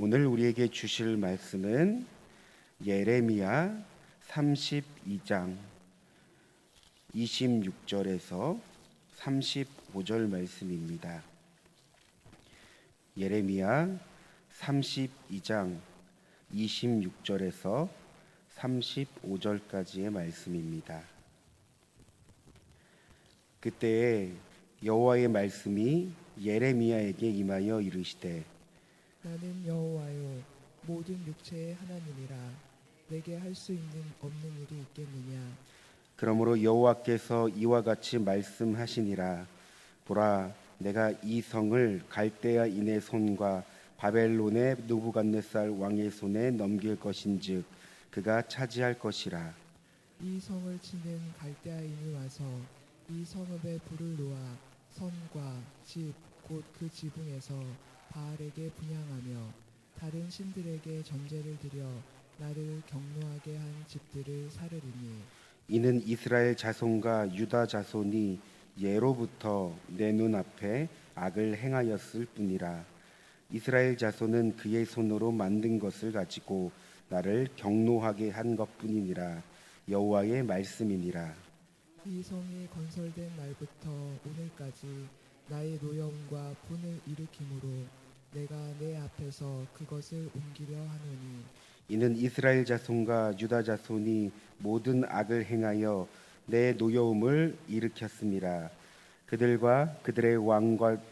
오늘 우리에게 주실 말씀은 예레미야 32장 26절에서 35절 말씀입니다. 예레미야 32장 26절에서 35절까지의 말씀입니다. 그때에 여호와의 말씀이 예레미야에게 임하여 이르시되 나는 여호와요 모든 육체의 하나님이라 내게 할 수 있는 없는 일이 있겠느냐. 그러므로 여호와께서 이와 같이 말씀하시니라. 보라, 내가 이 성을 갈대아인의 손과 바벨론의 느부갓네살 왕의 손에 넘길 것인즉 그가 차지할 것이라. 이 성을 치는 갈대아인이 와서 이 성읍에 불을 놓아 성과 집 곧 그 지붕에서 바알에게 분향하며 다른 신들에게 전제를 드려 나를 경노하게 한 집들을 사르리니 이는 이스라엘 자손과 유다 자손이 예로부터 내 눈앞에 악을 행하였을 뿐이라. 이스라엘 자손은 그의 손으로 만든 것을 가지고 나를 경노하게 한 것뿐이니라. 여호와의 말씀이니라. 이 성이 건설된 날부터 오늘까지 나의 노여움과 분을 일으킴으로 내가 내 앞에서 그것을 옮기려 하노니 이는 이스라엘 자손과 유다 자손이 모든 악을 행하여 내 노여움을 일으켰습니다. 그들과 그들의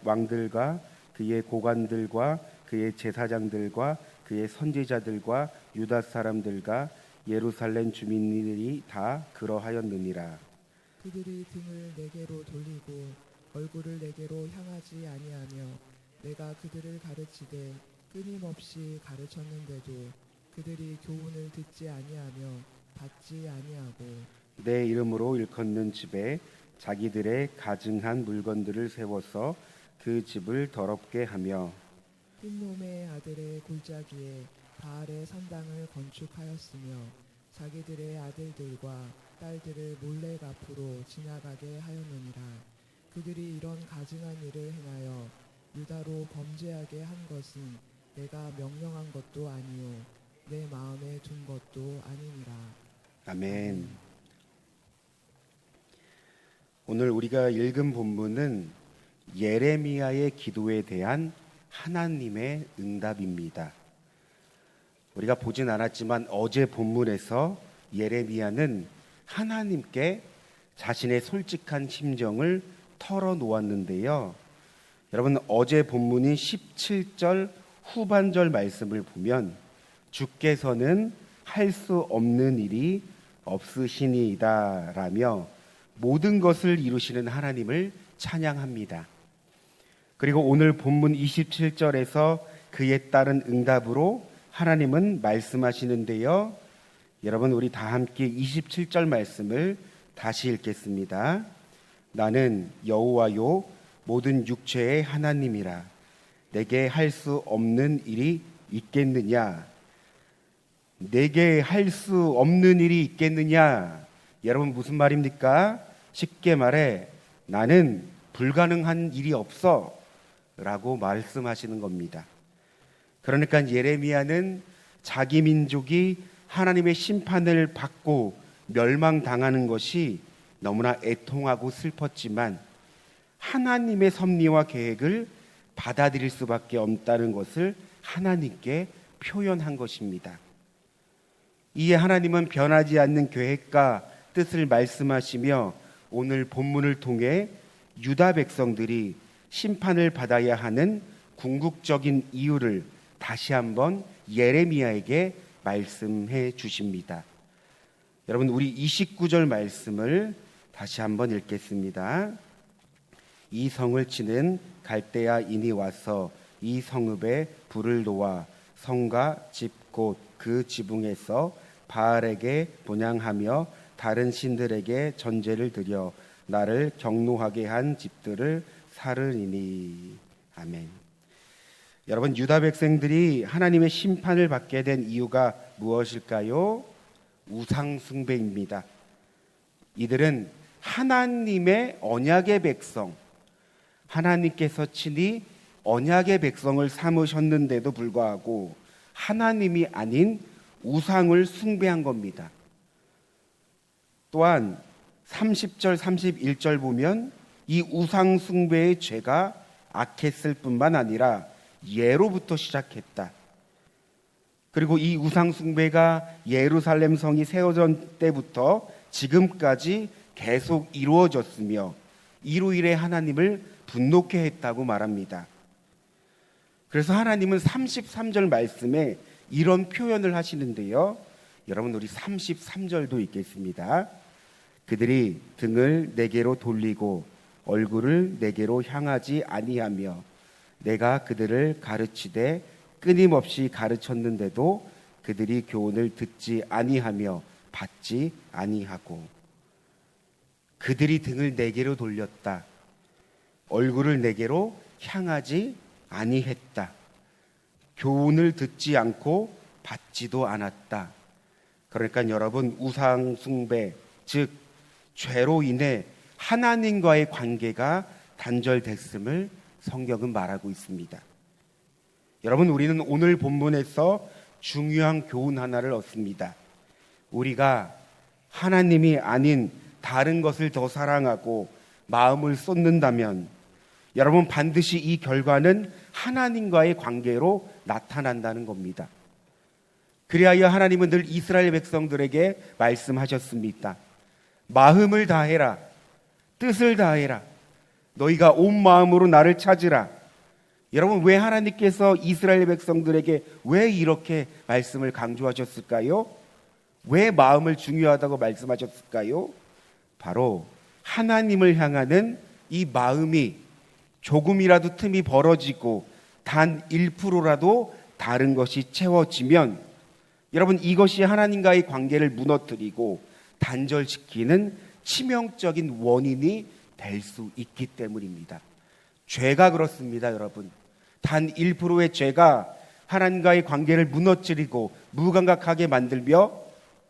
왕들과 그의 고관들과 그의 제사장들과 그의 선지자들과 유다 사람들과 예루살렘 주민들이 다 그러하였느니라. 그들이 등을 내게로 돌리고 얼굴을 내게로 향하지 아니하며 내가 그들을 가르치되 끊임없이 가르쳤는데도 그들이 교훈을 듣지 아니하며 받지 아니하고 내 이름으로 일컫는 집에 자기들의 가증한 물건들을 세워서 그 집을 더럽게 하며 흰놈의 아들의 골짜기에 바알의 산당을 건축하였으며 자기들의 아들들과 딸들을 몰래 앞으로 지나가게 하였느니라. 그들이 이런 가증한 일을 행하여 유다로 범죄하게 한 것은 내가 명령한 것도 아니요 내 마음에 둔 것도 아니니라. 아멘. 오늘 우리가 읽은 본문은 예레미야의 기도에 대한 하나님의 응답입니다. 우리가 보진 않았지만 어제 본문에서 예레미야는 하나님께 자신의 솔직한 심정을 털어놓았는데요. 여러분, 어제 본문인 17절 후반절 말씀을 보면 주께서는 할 수 없는 일이 없으시니이다 라며 모든 것을 이루시는 하나님을 찬양합니다. 그리고 오늘 본문 27절에서 그에 따른 응답으로 하나님은 말씀하시는데요. 여러분, 우리 다 함께 27절 말씀을 다시 읽겠습니다. 나는 여호와요 모든 육체의 하나님이라 내게 할 수 없는 일이 있겠느냐. 내게 할 수 없는 일이 있겠느냐. 여러분, 무슨 말입니까? 쉽게 말해 나는 불가능한 일이 없어 라고 말씀하시는 겁니다. 그러니까 예레미야는 자기 민족이 하나님의 심판을 받고 멸망당하는 것이 너무나 애통하고 슬펐지만 하나님의 섭리와 계획을 받아들일 수밖에 없다는 것을 하나님께 표현한 것입니다. 이에 하나님은 변하지 않는 계획과 뜻을 말씀하시며 오늘 본문을 통해 유다 백성들이 심판을 받아야 하는 궁극적인 이유를 다시 한번 예레미야에게 말씀해 주십니다. 여러분, 우리 29절 말씀을 다시 한번 읽겠습니다. 이 성을 치는 갈대아인이 와서 이 성읍에 불을 놓아 성과 집 곧 그 지붕에서 바알에게 분향하며 다른 신들에게 전제를 드려 나를 경노하게 한 집들을 사르리니. 아멘. 여러분, 유다 백성들이 하나님의 심판을 받게 된 이유가 무엇일까요? 우상 숭배입니다. 이들은 하나님의 언약의 백성, 하나님께서 친히 언약의 백성을 삼으셨는데도 불구하고 하나님이 아닌 우상을 숭배한 겁니다. 또한 30절 31절 보면 이 우상 숭배의 죄가 악했을 뿐만 아니라 예로부터 시작했다. 그리고 이 우상 숭배가 예루살렘 성이 세워진 때부터 지금까지 계속 이루어졌으며 이로 인해 하나님을 분노케 했다고 말합니다. 그래서 하나님은 33절 말씀에 이런 표현을 하시는데요. 여러분, 우리 33절도 읽겠습니다. 그들이 등을 내게로 돌리고 얼굴을 내게로 향하지 아니하며 내가 그들을 가르치되 끊임없이 가르쳤는데도 그들이 교훈을 듣지 아니하며 받지 아니하고. 그들이 등을 내게로 돌렸다. 얼굴을 내게로 향하지 아니했다. 교훈을 듣지 않고 받지도 않았다. 그러니까 여러분, 우상 숭배, 즉 죄로 인해 하나님과의 관계가 단절됐음을 성경은 말하고 있습니다. 여러분, 우리는 오늘 본문에서 중요한 교훈 하나를 얻습니다. 우리가 하나님이 아닌 다른 것을 더 사랑하고 마음을 쏟는다면 여러분, 반드시 이 결과는 하나님과의 관계로 나타난다는 겁니다. 그리하여 하나님은 늘 이스라엘 백성들에게 말씀하셨습니다. 마음을 다해라. 뜻을 다해라. 너희가 온 마음으로 나를 찾으라. 여러분, 왜 하나님께서 이스라엘 백성들에게 왜 이렇게 말씀을 강조하셨을까요? 왜 마음을 중요하다고 말씀하셨을까요? 바로 하나님을 향하는 이 마음이 조금이라도 틈이 벌어지고 단 1%라도 다른 것이 채워지면 여러분, 이것이 하나님과의 관계를 무너뜨리고 단절시키는 치명적인 원인이 될 수 있기 때문입니다. 죄가 그렇습니다, 여러분. 단 1%의 죄가 하나님과의 관계를 무너뜨리고 무감각하게 만들며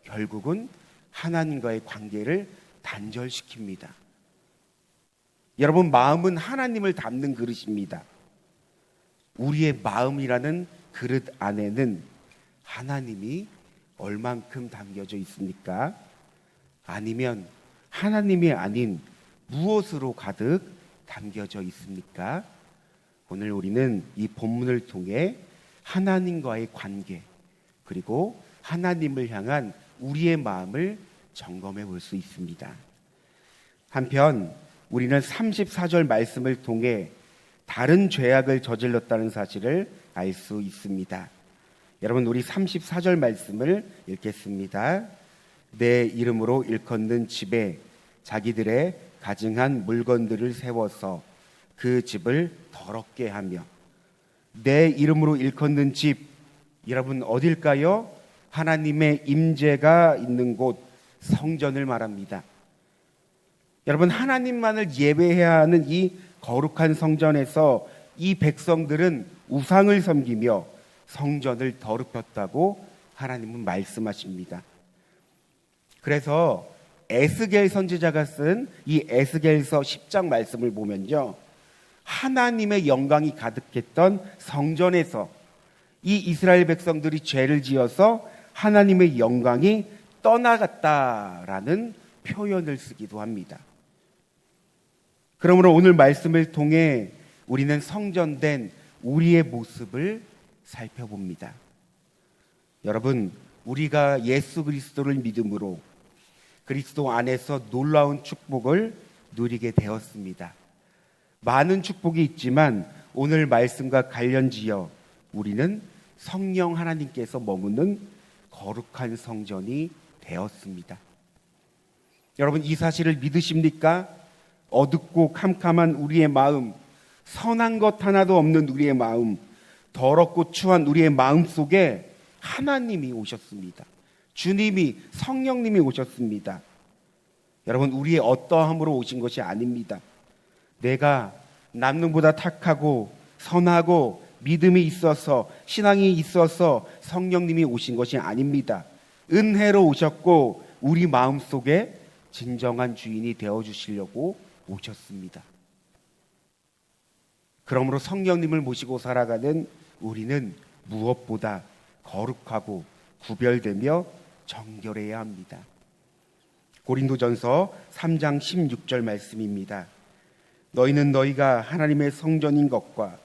결국은 하나님과의 관계를 단절시킵니다. 여러분, 마음은 하나님을 담는 그릇입니다. 우리의 마음이라는 그릇 안에는 하나님이 얼만큼 담겨져 있습니까? 아니면 하나님이 아닌 무엇으로 가득 담겨져 있습니까? 오늘 우리는 이 본문을 통해 하나님과의 관계, 그리고 하나님을 향한 우리의 마음을 점검해 볼 수 있습니다. 한편 우리는 34절 말씀을 통해 다른 죄악을 저질렀다는 사실을 알 수 있습니다. 여러분, 우리 34절 말씀을 읽겠습니다. 내 이름으로 일컫는 집에 자기들의 가증한 물건들을 세워서 그 집을 더럽게 하며. 내 이름으로 일컫는 집, 여러분 어딜까요? 하나님의 임재가 있는 곳, 성전을 말합니다. 여러분, 하나님만을 예배해야 하는 이 거룩한 성전에서 이 백성들은 우상을 섬기며 성전을 더럽혔다고 하나님은 말씀하십니다. 그래서 에스겔 선지자가 쓴 이 에스겔서 10장 말씀을 보면요, 하나님의 영광이 가득했던 성전에서 이 이스라엘 백성들이 죄를 지어서 하나님의 영광이 떠나갔다라는 표현을 쓰기도 합니다. 그러므로 오늘 말씀을 통해 우리는 성전된 우리의 모습을 살펴봅니다. 여러분, 우리가 예수 그리스도를 믿음으로 그리스도 안에서 놀라운 축복을 누리게 되었습니다. 많은 축복이 있지만 오늘 말씀과 관련지어 우리는 성령 하나님께서 머무는 거룩한 성전이 되었습니다. 여러분, 이 사실을 믿으십니까? 어둡고 캄캄한 우리의 마음, 선한 것 하나도 없는 우리의 마음, 더럽고 추한 우리의 마음 속에 하나님이 오셨습니다. 주님이, 성령님이 오셨습니다. 여러분, 우리의 어떠함으로 오신 것이 아닙니다. 내가 남들보다 착하고 선하고 믿음이 있어서, 신앙이 있어서 성령님이 오신 것이 아닙니다. 은혜로 오셨고 우리 마음 속에 진정한 주인이 되어주시려고 오셨습니다. 그러므로 성령님을 모시고 살아가는 우리는 무엇보다 거룩하고 구별되며 정결해야 합니다. 고린도전서 3장 16절 말씀입니다. 너희는 너희가 하나님의 성전인 것과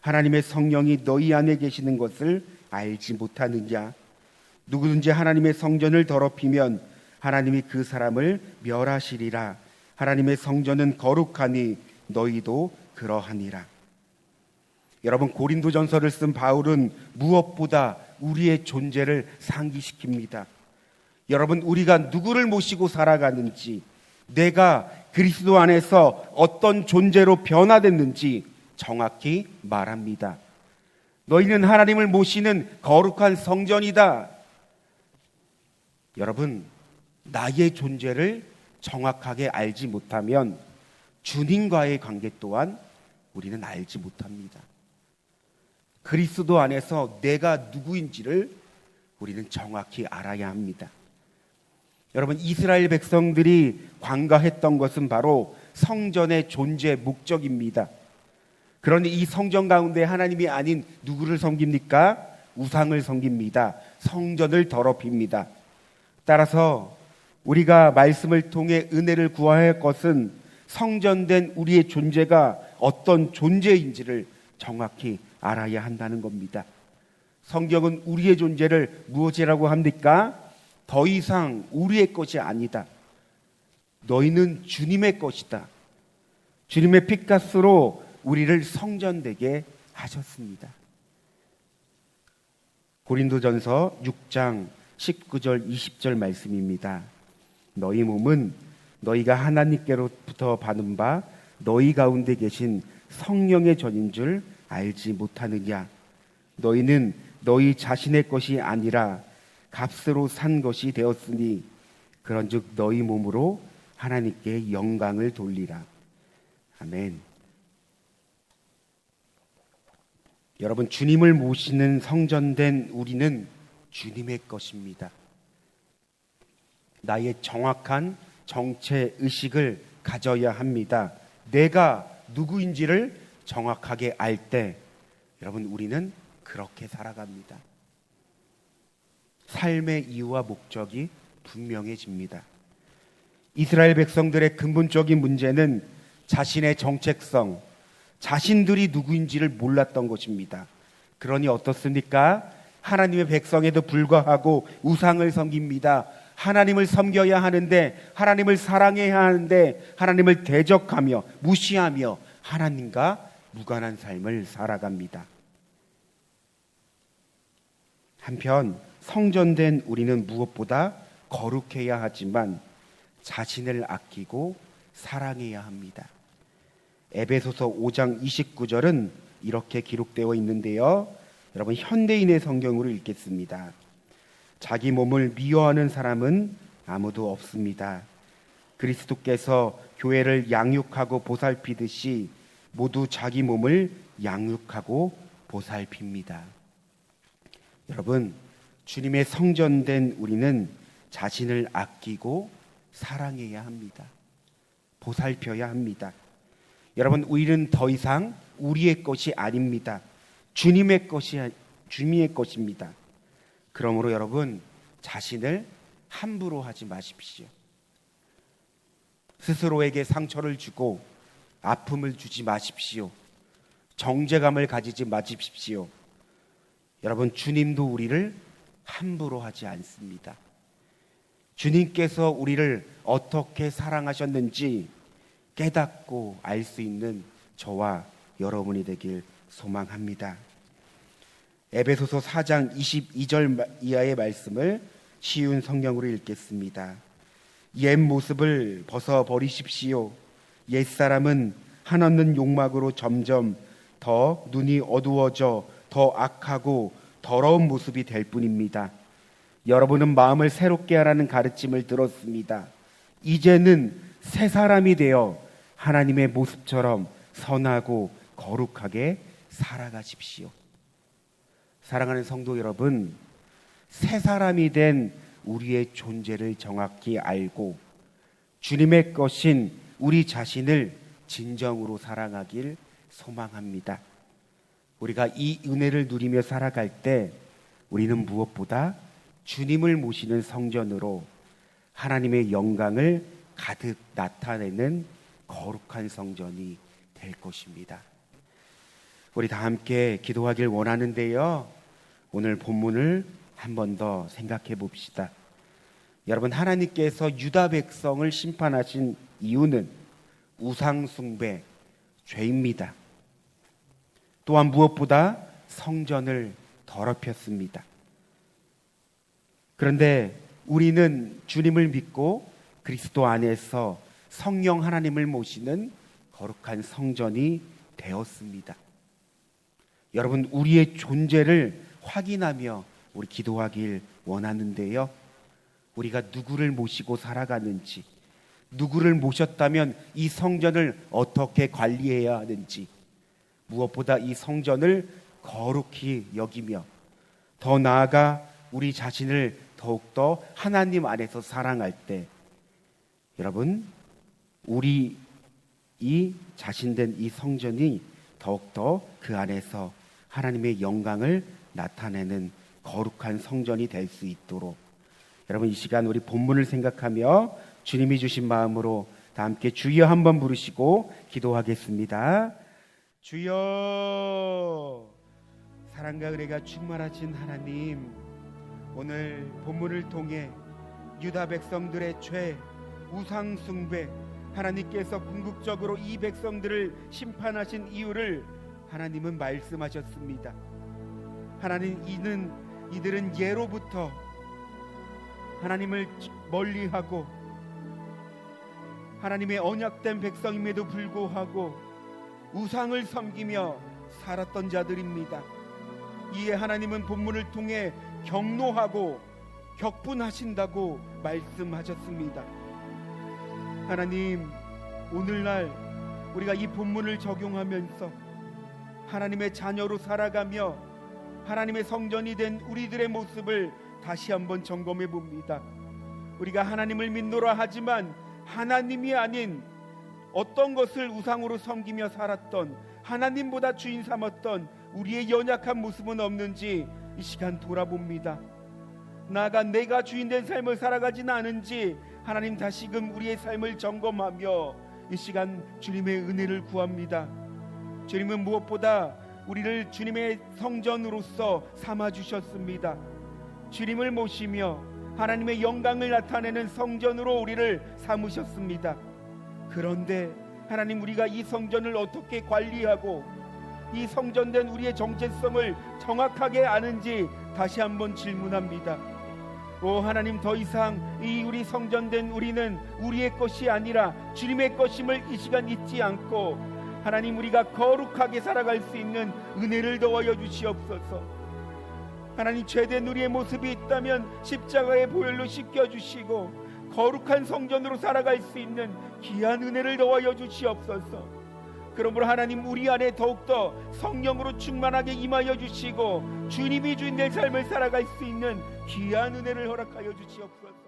하나님의 성령이 너희 안에 계시는 것을 알지 못하느냐? 누구든지 하나님의 성전을 더럽히면 하나님이 그 사람을 멸하시리라. 하나님의 성전은 거룩하니 너희도 그러하니라. 여러분, 고린도전서를 쓴 바울은 무엇보다 우리의 존재를 상기시킵니다. 여러분, 우리가 누구를 모시고 살아가는지, 내가 그리스도 안에서 어떤 존재로 변화됐는지 정확히 말합니다. 너희는 하나님을 모시는 거룩한 성전이다. 여러분, 나의 존재를 정확하게 알지 못하면 주님과의 관계 또한 우리는 알지 못합니다. 그리스도 안에서 내가 누구인지를 우리는 정확히 알아야 합니다. 여러분, 이스라엘 백성들이 관가했던 것은 바로 성전의 존재 목적입니다. 그런데 이 성전 가운데 하나님이 아닌 누구를 섬깁니까? 우상을 섬깁니다. 성전을 더럽힙니다. 따라서 우리가 말씀을 통해 은혜를 구해야 할 것은 성전된 우리의 존재가 어떤 존재인지를 정확히 알아야 한다는 겁니다. 성경은 우리의 존재를 무엇이라고 합니까? 더 이상 우리의 것이 아니다. 너희는 주님의 것이다. 주님의 피값으로 우리를 성전되게 하셨습니다. 고린도전서 6장 19절 20절 말씀입니다. 너희 몸은 너희가 하나님께로부터 받은 바 너희 가운데 계신 성령의 전인 줄 알지 못하느냐? 너희는 너희 자신의 것이 아니라 값으로 산 것이 되었으니 그런즉 너희 몸으로 하나님께 영광을 돌리라. 아멘. 여러분, 주님을 모시는 성전된 우리는 주님의 것입니다. 나의 정확한 정체 의식을 가져야 합니다. 내가 누구인지를 정확하게 알 때 여러분, 우리는 그렇게 살아갑니다. 삶의 이유와 목적이 분명해집니다. 이스라엘 백성들의 근본적인 문제는 자신의 정체성, 자신들이 누구인지를 몰랐던 것입니다. 그러니 어떻습니까? 하나님의 백성에도 불구하고 우상을 섬깁니다. 하나님을 섬겨야 하는데, 하나님을 사랑해야 하는데 하나님을 대적하며 무시하며 하나님과 무관한 삶을 살아갑니다. 한편 성전된 우리는 무엇보다 거룩해야 하지만 자신을 아끼고 사랑해야 합니다. 에베소서 5장 29절은 이렇게 기록되어 있는데요. 여러분, 현대인의 성경으로 읽겠습니다. 자기 몸을 미워하는 사람은 아무도 없습니다. 그리스도께서 교회를 양육하고 보살피듯이 모두 자기 몸을 양육하고 보살핍니다. 여러분, 주님의 성전된 우리는 자신을 아끼고 사랑해야 합니다. 보살펴야 합니다. 여러분, 우리는 더 이상 우리의 것이 아닙니다. 주님의 것입니다. 그러므로 여러분, 자신을 함부로 하지 마십시오. 스스로에게 상처를 주고 아픔을 주지 마십시오. 정죄감을 가지지 마십시오. 여러분, 주님도 우리를 함부로 하지 않습니다. 주님께서 우리를 어떻게 사랑하셨는지 깨닫고 알 수 있는 저와 여러분이 되길 소망합니다. 에베소서 4장 22절 이하의 말씀을 쉬운 성경으로 읽겠습니다. 옛 모습을 벗어버리십시오. 옛사람은 한없는 욕망으로 점점 더 눈이 어두워져 더 악하고 더러운 모습이 될 뿐입니다. 여러분은 마음을 새롭게 하라는 가르침을 들었습니다. 이제는 새 사람이 되어 하나님의 모습처럼 선하고 거룩하게 살아가십시오. 사랑하는 성도 여러분, 새 사람이 된 우리의 존재를 정확히 알고 주님의 것인 우리 자신을 진정으로 사랑하길 소망합니다. 우리가 이 은혜를 누리며 살아갈 때 우리는 무엇보다 주님을 모시는 성전으로 하나님의 영광을 가득 나타내는 거룩한 성전이 될 것입니다. 우리 다 함께 기도하길 원하는데요. 오늘 본문을 한 번 더 생각해 봅시다. 여러분, 하나님께서 유다 백성을 심판하신 이유는 우상 숭배, 죄입니다. 또한 무엇보다 성전을 더럽혔습니다. 그런데 우리는 주님을 믿고 그리스도 안에서 성령 하나님을 모시는 거룩한 성전이 되었습니다. 여러분, 우리의 존재를 확인하며 우리 기도하길 원하는데요. 우리가 누구를 모시고 살아가는지, 누구를 모셨다면 이 성전을 어떻게 관리해야 하는지, 무엇보다 이 성전을 거룩히 여기며 더 나아가 우리 자신을 더욱더 하나님 안에서 사랑할 때, 여러분, 우리 이 자신된 이 성전이 더욱더 그 안에서 하나님의 영광을 나타내는 거룩한 성전이 될 수 있도록, 여러분, 이 시간 우리 본문을 생각하며 주님이 주신 마음으로 다 함께 주여 한번 부르시고 기도하겠습니다. 주여, 사랑과 은혜가 충만하신 하나님, 오늘 본문을 통해 유다 백성들의 죄, 우상 숭배, 하나님께서 궁극적으로 이 백성들을 심판하신 이유를 하나님은 말씀하셨습니다. 하나님, 이들은 예로부터 하나님을 멀리하고 하나님의 언약된 백성임에도 불구하고 우상을 섬기며 살았던 자들입니다. 이에 하나님은 본문을 통해 경노하고 격분하신다고 말씀하셨습니다. 하나님, 오늘날 우리가 이 본문을 적용하면서 하나님의 자녀로 살아가며 하나님의 성전이 된 우리들의 모습을 다시 한번 점검해 봅니다. 우리가 하나님을 믿노라 하지만 하나님이 아닌 어떤 것을 우상으로 섬기며 살았던, 하나님보다 주인 삼았던 우리의 연약한 모습은 없는지 이 시간 돌아봅니다. 나아가 내가 주인된 삶을 살아가지는 않은지 하나님 다시금 우리의 삶을 점검하며 이 시간 주님의 은혜를 구합니다. 주님은 무엇보다 우리를 주님의 성전으로서 삼아주셨습니다. 주님을 모시며 하나님의 영광을 나타내는 성전으로 우리를 삼으셨습니다. 그런데 하나님, 우리가 이 성전을 어떻게 관리하고 이 성전된 우리의 정체성을 정확하게 아는지 다시 한번 질문합니다. 오 하나님, 더 이상 이 우리 성전된 우리는 우리의 것이 아니라 주님의 것임을 이 시간 잊지 않고 하나님, 우리가 거룩하게 살아갈 수 있는 은혜를 더하여 주시옵소서. 하나님, 죄된 우리의 모습이 있다면 십자가의 보혈로 씻겨주시고 거룩한 성전으로 살아갈 수 있는 귀한 은혜를 더하여 주시옵소서. 그러므로 하나님, 우리 안에 더욱더 성령으로 충만하게 임하여 주시고 주님이 주인 될 삶을 살아갈 수 있는 귀한 은혜를 허락하여 주시옵소서.